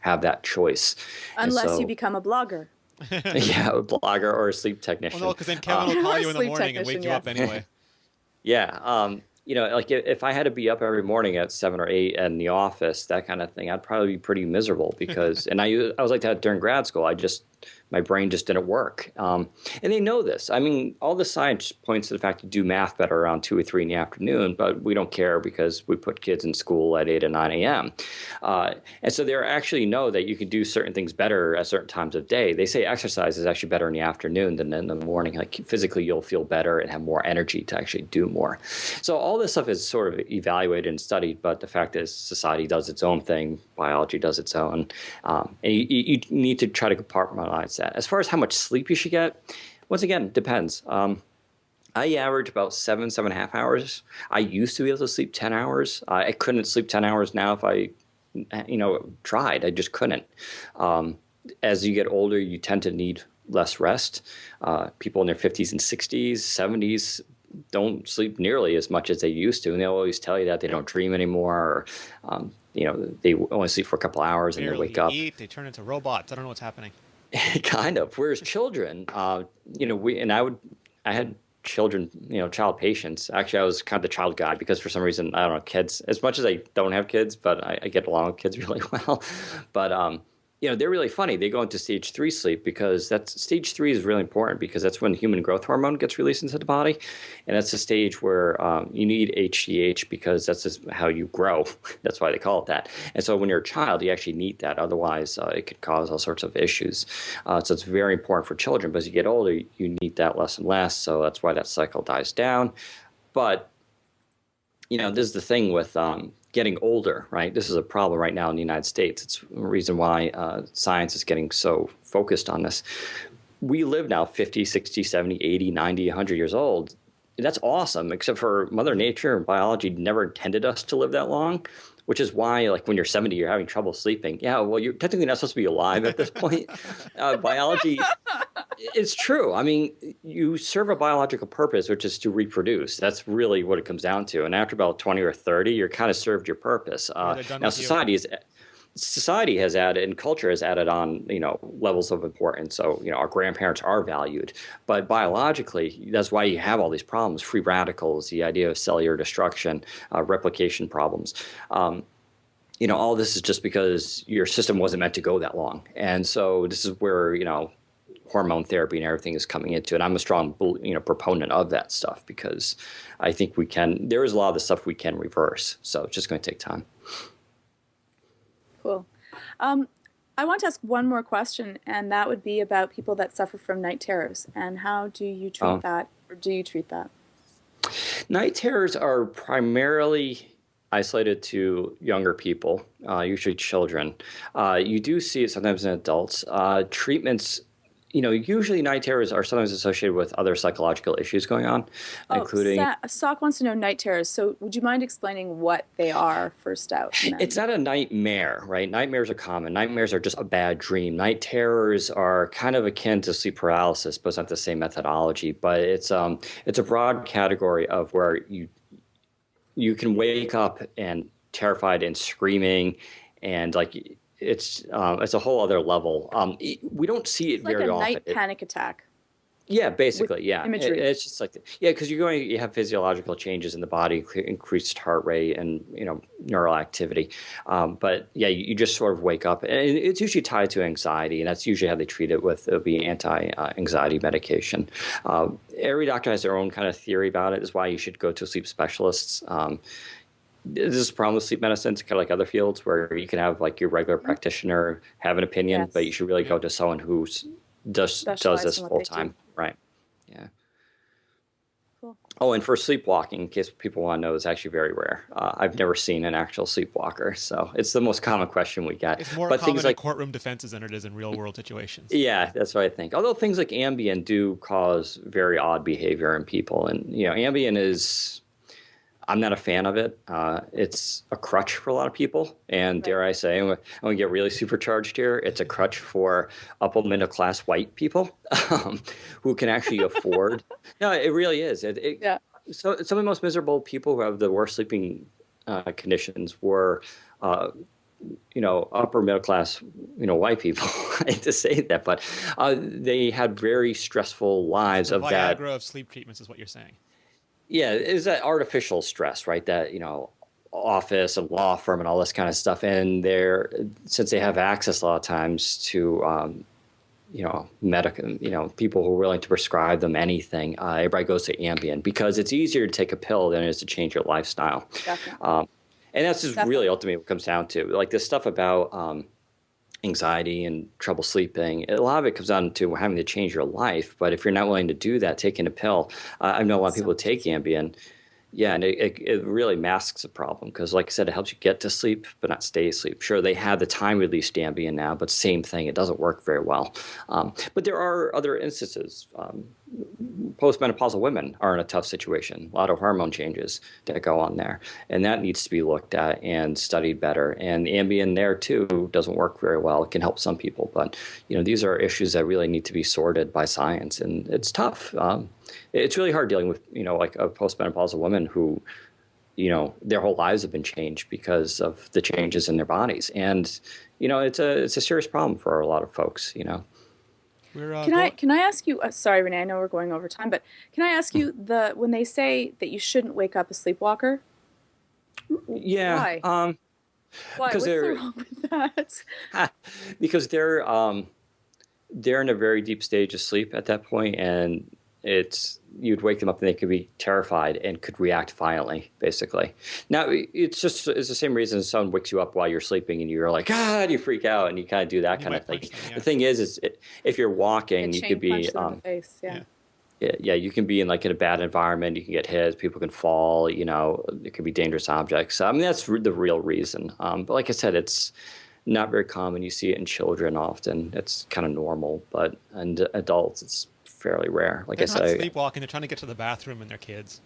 have that choice. Unless you become a blogger. Yeah, a blogger or a sleep technician. Well, no, because then Kevin will call you in the morning and wake you up anyway. Yeah. Like if I had to be up every morning at 7 or 8 in the office, that kind of thing, I'd probably be pretty miserable because, and I was like that during grad school. My brain just didn't work. And they know this. I mean, all the science points to the fact you do math better around 2 or 3 in the afternoon, but we don't care because we put kids in school at 8 and 9 a.m. And so they actually know that you can do certain things better at certain times of day. They say exercise is actually better in the afternoon than in the morning. Like physically, you'll feel better and have more energy to actually do more. So all this stuff is sort of evaluated and studied, but the fact is society does its own thing, biology does its own, and you need to try to compartmentalize that. As far as how much sleep you should get, once again, it depends. I average about 7.5 hours. I used to be able to sleep 10 hours. I couldn't sleep 10 hours now if I, tried. I just couldn't. As you get older, you tend to need less rest. People in their 50s and 60s, 70s don't sleep nearly as much as they used to, and they'll always tell you that they don't dream anymore, or they only sleep for a couple hours and they wake up. Eat, they turn into robots. I don't know what's happening. Kind of. Whereas children, I had children, child patients. Actually, I was kind of the child guy because for some reason, I don't know, kids, as much as I don't have kids, but I get along with kids really well. But, they're really funny. They go into stage 3 sleep because stage 3 is really important because that's when human growth hormone gets released into the body. And that's the stage where you need HGH because that's just how you grow. That's why they call it that. And so when you're a child, you actually need that. Otherwise, it could cause all sorts of issues. So it's very important for children. But as you get older, you need that less and less. So that's why that cycle dies down. But, this is the thing with getting older, right? This is a problem right now in the United States. It's a reason why science is getting so focused on this. We live now 50, 60, 70, 80, 90, 100 years old. That's awesome, except for Mother Nature and biology never intended us to live that long, which is why, like, when you're 70, you're having trouble sleeping. Yeah, well, you're technically not supposed to be alive at this point. Biology, it's true. I mean, you serve a biological purpose, which is to reproduce. That's really what it comes down to. And after about 20 or 30, you're kind of served your purpose. Now, society has added and culture has added on, levels of importance. So, our grandparents are valued, but biologically, that's why you have all these problems: free radicals, the idea of cellular destruction, replication problems. All this is just because your system wasn't meant to go that long. And so this is where, hormone therapy and everything is coming into it. I'm a strong, proponent of that stuff because I think there is a lot of the stuff we can reverse. So it's just going to take time. Cool. I want to ask one more question, and that would be about people that suffer from night terrors. And how do you treat that, or do you treat that? Night terrors are primarily isolated to younger people, usually children. You do see it sometimes in adults. Treatments, usually night terrors are sometimes associated with other psychological issues going on, including... Sock wants to know night terrors, so would you mind explaining what they are first out? It's not a nightmare, right? Nightmares are common. Nightmares are just a bad dream. Night terrors are kind of akin to sleep paralysis, but it's not the same methodology. But it's a broad category of where you can wake up and terrified and screaming, and like... It's a whole other level. We don't see it very often. It's like a night panic attack. Yeah, with basically, yeah. imagery. It's just like, yeah, because you have physiological changes in the body, increased heart rate, and neural activity. But yeah, you just sort of wake up, and it's usually tied to anxiety, and that's usually how they treat it with it'll be anti-anxiety medication. Every doctor has their own kind of theory about it. Is why you should go to sleep specialists. This is a problem with sleep medicine. It's kind of like other fields where you can have like your regular practitioner have an opinion, but you Yes, should really go to someone who does specialized this in what full they do. time. Right. Yeah. Cool. Oh, and for sleepwalking, in case people want to know, it's actually very rare. I've never seen an actual sleepwalker, so it's the most common question we get. It's more But things common in like, courtroom defenses than it is in real world situations. yeah, that's what I think. Although things like Ambien do cause very odd behavior in people, and Ambien is I'm not a fan of it. It's a crutch for a lot of people. And Right. dare I say, I'm going to get really supercharged here. It's a crutch for upper middle class white people who can actually afford. No, it really is. Yeah. So some of the most miserable people who have the worst sleeping conditions were, upper middle class, white people. I hate to say that, but they had very stressful It's lives the of that. Viagra of sleep treatments, is what you're saying. Yeah, is that artificial stress, right? That, office and law firm and all this kind of stuff. And since they have access a lot of times to, medical, people who are willing to prescribe them anything, everybody goes to Ambien because it's easier to take a pill than it is to change your lifestyle. Definitely. And that's just Definitely. really ultimately what it comes down to. Like this stuff about anxiety and trouble sleeping, a lot of it comes down to having to change your life. But if you're not willing to do that, taking a pill, I know a lot of people who take Ambien. Yeah, and it really masks a problem because, like I said, it helps you get to sleep, but not stay asleep. Sure, they have the time-released Ambien now, but same thing, it doesn't work very well. But there are other instances. Postmenopausal women are in a tough situation. A lot of hormone changes that go on there, and that needs to be looked at and studied better. And Ambien there too doesn't work very well. It can help some people, but these are issues that really need to be sorted by science, and it's tough. It's really hard dealing with like a postmenopausal woman who their whole lives have been changed because of the changes in their bodies, and it's a serious problem for a lot of folks. Can I ask you? Sorry, Renee. I know we're going over time, but can I ask you when they say that you shouldn't wake up a sleepwalker? Yeah. Why? Why? Because What's so wrong with that? because they're in a very deep stage of sleep at that point, and you'd wake them up and they could be terrified and could react violently, basically. Now, it's the same reason someone wakes you up while you're sleeping and you're like, and you freak out and you kind of do that You kind of might thing. punch them, yeah. The thing is if you're walking, Get you chain could be, punched them in the face. Yeah. yeah, you can be in a bad environment. You can get hit. People can fall. It could be dangerous objects. I mean, that's the real reason. But like I said, it's not very common. You see it in children often. It's kind of normal, but in adults, it's fairly rare. Like They're I not said, sleepwalking. They're trying to get to the bathroom and they're kids.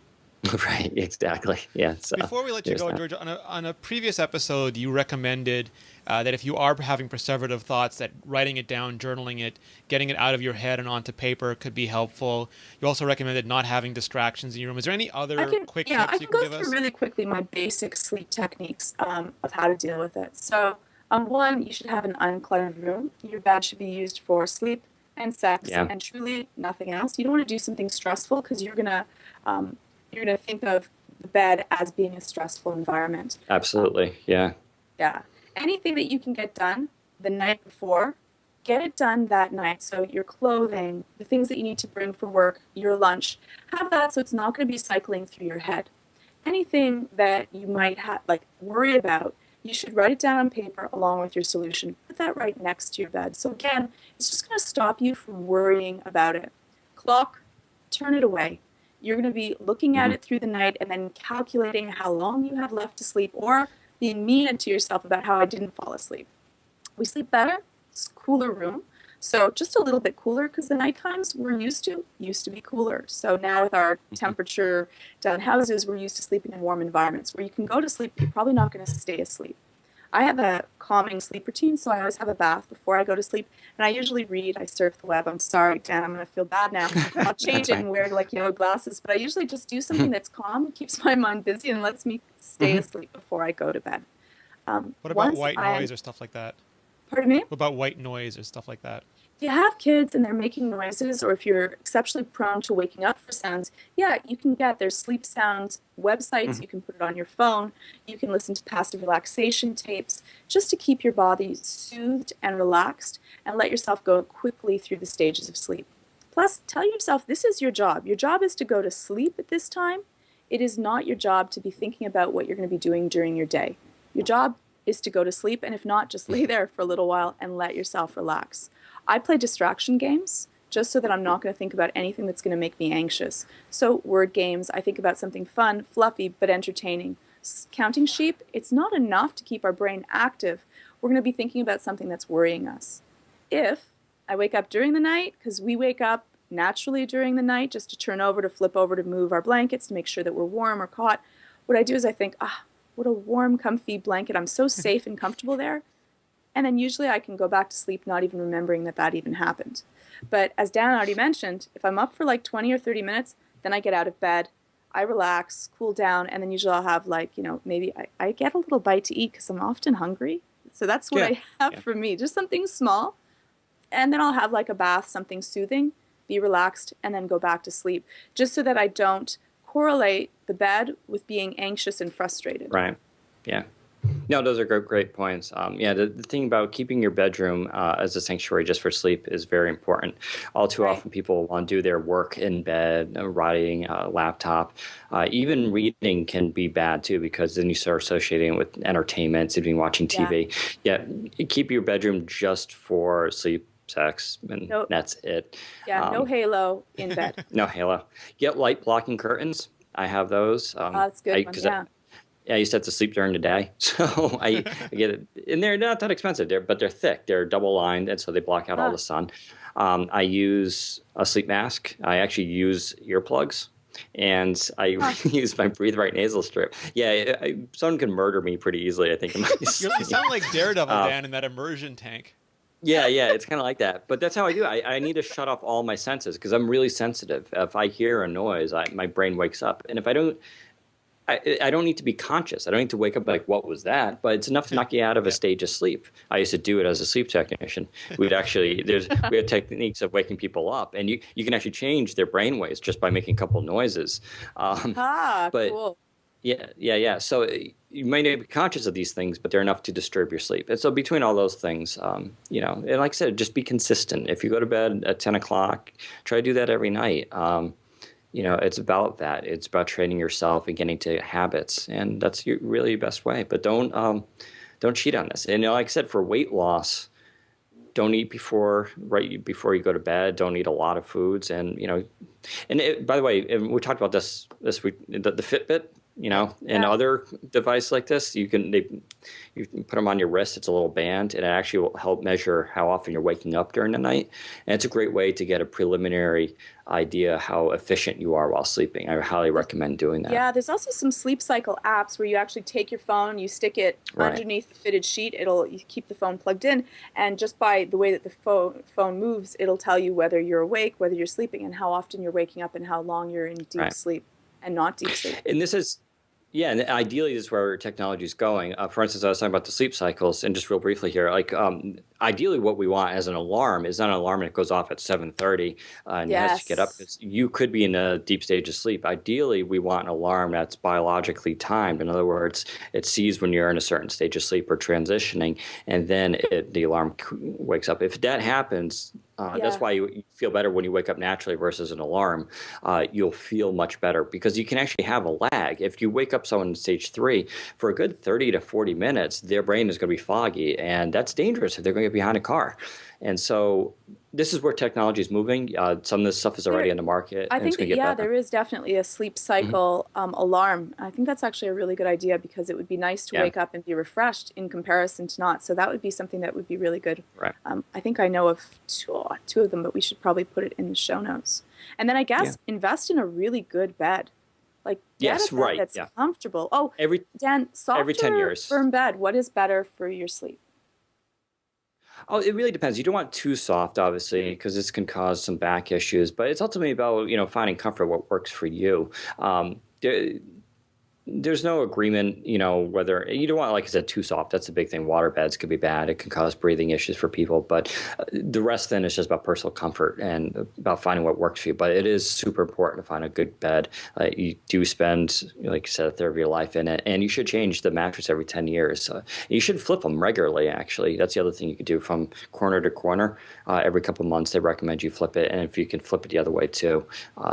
right? Exactly. Yeah. So Before we let you go, that. George, on a previous episode, you recommended that if you are having perseverative thoughts, that writing it down, journaling it, getting it out of your head and onto paper could be helpful. You also recommended not having distractions in your room. Is there any other quick tips I you can can go give through us? really quickly my basic sleep techniques of how to deal with it. So, one, you should have an uncluttered room. Your bed should be used for sleep and sex Yeah. and truly nothing else. You don't want to do something stressful because you're gonna think of the bed as being a stressful environment. Um, Absolutely. Yeah. yeah. Anything that you can get done the night before, get it done that night. So your clothing, the things that you need to bring for work, your lunch, have that so it's not going to be cycling through your head. Anything that you might have worry about, you should write it down on paper along with your solution. Put that right next to your bed. So again, it's just going to stop you from worrying about it. Clock, turn it away. You're going to be looking at Hmm. it through the night and then calculating how long you have left to sleep or being mean to yourself about how I didn't fall asleep. We sleep better, it's a cooler room. So just a little bit cooler because the night times we're used to be cooler. So now with our temperature down houses, we're used to sleeping in warm environments where you can go to sleep, you're probably not going to stay asleep. I have a calming sleep routine, so I always have a bath before I go to sleep. And I usually read, I surf the web. I'm sorry, Dan, I'm going to feel bad now. I'll change That's it fine. and wear yellow glasses. But I usually just do something that's calm, keeps my mind busy, and lets me stay Hmm. asleep before I go to bed. What about Once white I'm noise or stuff like that? Pardon me? What about white noise or stuff like that? If you have kids and they're making noises, or if you're exceptionally prone to waking up for sounds, yeah, you can get there's sleep sounds websites. Mhm. You can put it on your phone. You can listen to passive relaxation tapes just to keep your body soothed and relaxed and let yourself go quickly through the stages of sleep. Plus, tell yourself this is your job. Your job is to go to sleep at this time. It is not your job to be thinking about what you're going to be doing during your day. Your job is to go to sleep, and if not, just lay there for a little while and let yourself relax. I play distraction games just so that I'm not going to think about anything that's going to make me anxious. So, word games, I think about something fun, fluffy, but entertaining. Counting sheep, it's not enough to keep our brain active. We're going to be thinking about something that's worrying us. If I wake up during the night, because we wake up naturally during the night just to turn over, to flip over, to move our blankets, to make sure that we're warm or hot, what I do is I think, what a warm, comfy blanket. I'm so safe and comfortable there. And then usually I can go back to sleep not even remembering that that even happened. But as Dan already mentioned, if I'm up for like 20 or 30 minutes, then I get out of bed, I relax, cool down, and then usually I'll have like, maybe I get a little bite to eat because I'm often hungry. So that's what Yeah. I have Yeah. for me, just something small. And then I'll have like a bath, something soothing, be relaxed, and then go back to sleep, just so that I don't correlate the bed with being anxious and frustrated. Right. Yeah. No, those are great points. Yeah, the thing about keeping your bedroom as a sanctuary just for sleep is very important. All too Right. often, people want to do their work in bed, writing, laptop. Even reading can be bad too, because then you start associating it with entertainment, sitting watching Yeah. TV. Yeah, keep your bedroom just for sleep, sex, and No, that's it. yeah, no halo in bed. No halo. Get light blocking curtains. I have those. That's a good one. Because Yeah. I used to have to sleep during the day, so I get it. And they're not that expensive, but they're thick. They're double lined, and so they block out all Ah, the sun. I use a sleep mask. I actually use earplugs, and I ah. use my Breathe Right nasal strip. Yeah, someone can murder me pretty easily, I think, in my You sleep. sound like Daredevil, Uh, Dan, in that immersion tank. yeah, it's kind of like that. But that's how I do it. I need to shut off all my senses because I'm really sensitive. If I hear a noise, my brain wakes up, and if I don't, I don't need to be conscious. I don't need to wake up like, what was that? But it's enough to knock you out of a Yeah. stage of sleep. I used to do it as a sleep technician. We had techniques of waking people up, and you can actually change their brain waves just by making a couple of noises. But Cool. yeah. So you may not be conscious of these things, but they're enough to disturb your sleep. And so between all those things, and like I said, just be consistent. If you go to bed at 10 o'clock, try to do that every night. It's about that. It's about training yourself and getting to habits, and that's really your best way. But don't cheat on this. And like I said, for weight loss, don't eat right before you go to bed. Don't eat a lot of foods, and by the way, and we talked about this week, the Fitbit, and Yeah. other device like this, you can put them on your wrist. It's a little band, and it actually will help measure how often you're waking up during the night. And it's a great way to get a preliminary idea how efficient you are while sleeping. I highly recommend doing that. Yeah, there's also some sleep cycle apps where you actually take your phone, you stick it Right. underneath the fitted sheet. You keep the phone plugged in, and just by the way that the phone moves, it'll tell you whether you're awake, whether you're sleeping, and how often you're waking up, and how long you're in deep Right. sleep and not deep sleep. And this is Yeah, and ideally, this is where technology is going. For instance, I was talking about the sleep cycles, and just real briefly here, like ideally, what we want as an alarm is not an alarm that goes off at 7:30 and you have to get up Yes. because you could be in a deep stage of sleep. Ideally, we want an alarm that's biologically timed. In other words, it sees when you're in a certain stage of sleep or transitioning, and then the alarm wakes up. If that happens, that's Yeah. why you feel better when you wake up naturally versus an alarm. You'll feel much better because you can actually have a lag. If you wake up someone in stage 3 for a good 30 to 40 minutes, their brain is going to be foggy, and that's dangerous if they're going to get behind a car. And so this is where technology is moving. Some of this stuff is already There, on the market, I and it's think going that, to get yeah, better. there is definitely a sleep Mhm. cycle alarm. I think that's actually a really good idea because it would be nice to Yeah, wake up and be refreshed in comparison to not. So that would be something that would be really good. right. I think I know of two of them, but we should probably put it in the show notes. And then I Yeah. guess invest in a really good bed. Like get a Yes, bed right. that's Yeah. comfortable. Oh, Every Dan, every soft 10 or years. firm bed? What is better for your sleep? Oh, it really depends. You don't want too soft, obviously, because this can cause some back issues. But it's ultimately about finding comfort, what works for you. Um, there, there's no agreement, whether you don't want, like I said, too soft. That's the big thing. Water beds could be bad. It can cause breathing issues for people. But the rest then is just about personal comfort and about finding what works for you. But it is super important to find a good bed. You do spend, like you said, a third of your life in it. And you should change the mattress every 10 years. You should flip them regularly, actually. That's the other thing you could do from corner to corner. Every couple of months, they recommend you flip it. And if you can flip it the other way, too,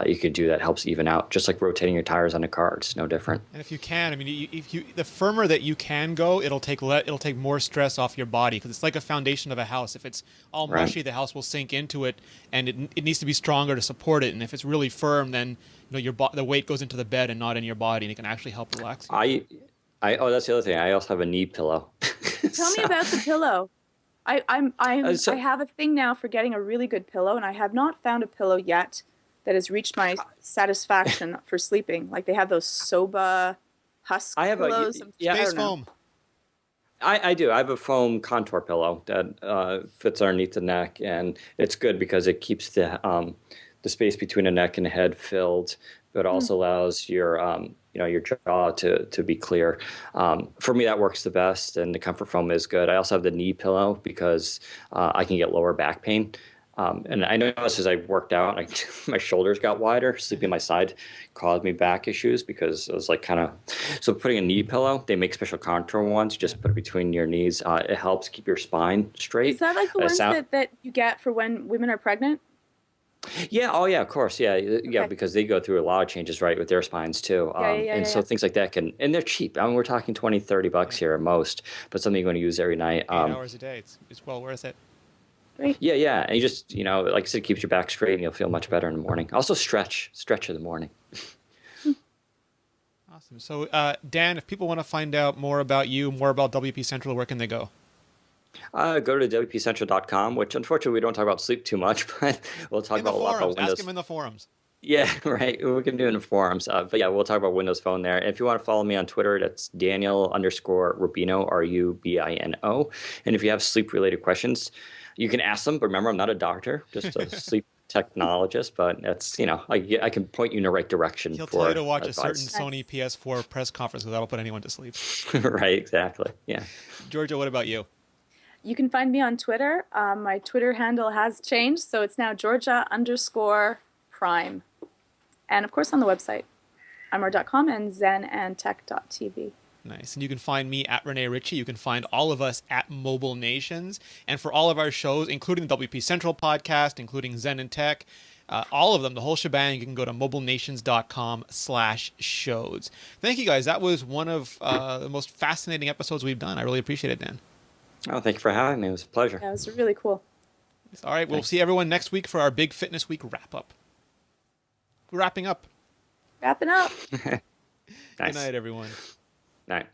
you could do that. Helps even out. Just like rotating your tires on a car. It's no different. And if you can, I mean, the firmer that you can go, it'll take more stress off your body, because it's like a foundation of a house. If it's all mushy, the house will sink into it, and it needs to be stronger to support it. And if it's really firm, then the weight goes into the bed and not in your body, and it can actually help relax you. That's the other thing. I also have a knee pillow. Tell me about the pillow. I have a thing now for getting a really good pillow, and I have not found a pillow yet that has reached my satisfaction for sleeping. Like they have those Soba Husk pillows. Space foam. I do. I have a foam contour pillow that fits underneath the neck, and it's good because it keeps the space between the neck and the head filled, but also allows your your jaw to be clear. For me, that works the best, and the comfort foam is good. I also have the knee pillow because I can get lower back pain. And I noticed as I worked out, my shoulders got wider. Sleeping on my side caused me back issues because it was like so putting a knee pillow, they make special contour ones. You just put it between your knees. It helps keep your spine straight. Is that like the ones that you get for when women are pregnant? Yeah. Oh, yeah, of course. Yeah. Yeah. Because they go through a lot of changes, right, with their spines too. So things like that and they're cheap. I mean, we're talking $20-$30 here at most, but something you're going to use every night. 8 hours a day. It's well worth it. Right. Yeah. And you just, like I said, keeps your back straight and you'll feel much better in the morning. Also stretch in the morning. Awesome. So, Dan, if people want to find out more about you, more about WP Central, where can they go? Go to WPCentral.com, which unfortunately we don't talk about sleep too much, but we'll talk about a lot about Windows. Ask him in the forums. Yeah, right. We can do it in the forums. But yeah, we'll talk about Windows Phone there. If you want to follow me on Twitter, that's Daniel_Rubino, Rubino. And if you have sleep-related questions, you can ask them. But remember, I'm not a doctor, just a sleep technologist. But that's, I can point you in the right direction. He'll tell you to watch advice. A certain Sony PS4 press conference, because that'll put anyone to sleep. Right, exactly. Yeah. Georgia, what about you? You can find me on Twitter. My Twitter handle has changed, so it's now Georgia_Prime. And, of course, on the website, iMore.com and ZenandTech.tv. Nice. And you can find me at Rene Ritchie. You can find all of us at Mobile Nations. And for all of our shows, including the WP Central podcast, including Zen and Tech, all of them, the whole shebang, you can go to mobilenations.com/shows. Thank you, guys. That was one of the most fascinating episodes we've done. I really appreciate it, Dan. Oh, thank you for having me. It was a pleasure. Yeah, it was really cool. All right. We'll see everyone next week for our Big Fitness Week wrap-up. Wrapping up. Wrapping up. Nice. Good night, everyone. Night.